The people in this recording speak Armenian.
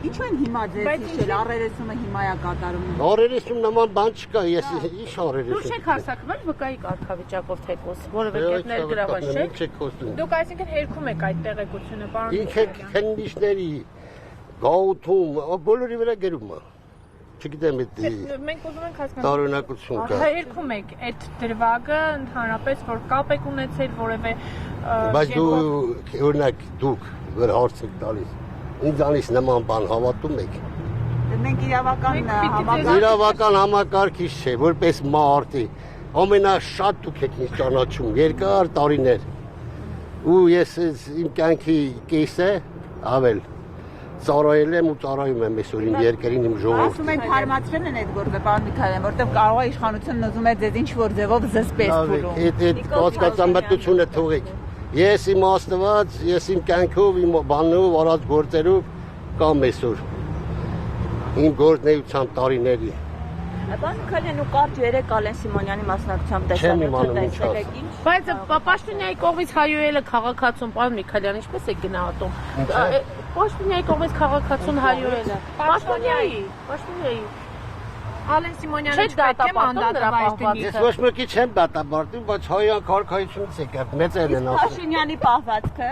Ինչ են հիմա ձեզ հիշել, առերեսումը հիմա է կատարում։ Առերեսում նման բան չկա, ես ինչ առերեսում։ Դուք չեք հարձակվել վկայի կարգավիճակով թեկոս, որևէ կերպ ներգրաված չեք։ Դուք այսինքն հերքում եք այդ տեղեկությունը, պարոն։ Ինչ եք քննիչների գաութում, բոլորի վրա գերում է։ Չգիտեմ մենք ուզում ենք հասկանալ տարօրինակություն կա։ Հերքում եք այդ դրվագը ընդհանրապես որ կապ եք ունեցել որևէ բայց դու օրինակ դուք որ հարց եք տալիս ինձանից նման բան հավատում եք մենք իրավական համակարգիչ չէ որպես մարդի ամենաշատ դուք եք ինձ ճանաչում երկար տարիներ ու ես իմ կյանքի կեսը ավել ծառայել եմ ու ծառայում եմ այսօր իմ երկրին իմ ժողովրդին։ Ասում են հարմացրել են այդ գործը, պարոն Միքայելյան, որտեղ կարող է իշխանությունն ուզում է ձեզ ինչ-որ ձևով զսպել փուլում։ Այդ կասկածամտությունը թողեք։ Ես իմ Աստված, ես իմ կյանքով, իմ բանով, արած գործերով կամ այսօր իմ գործնեայության տարիների։ Պարոն Միքայելյան, ու կարճ 3 Ալեն Սիմոնյանի մասնակցությամբ տեսել եք։ Բայց Պաշտոնյայի կողմից հայոյելը քաղաքացուն, պարոն Միքայելյան, ինչպես եք գնահատում։ Պաշտոնյայի կողմից քաղաքացուն հայոյելը։ Պաշտոնյայի։ Ալեն Սիմոնյանը չպետք է մանդատավայր դնի։ Ես ոչ մեկի չեմ դատապարտում, բայց հայոյան քաղաքայությունից եկավ մեծերն են ասում։ Փաշինյանի պահվածքը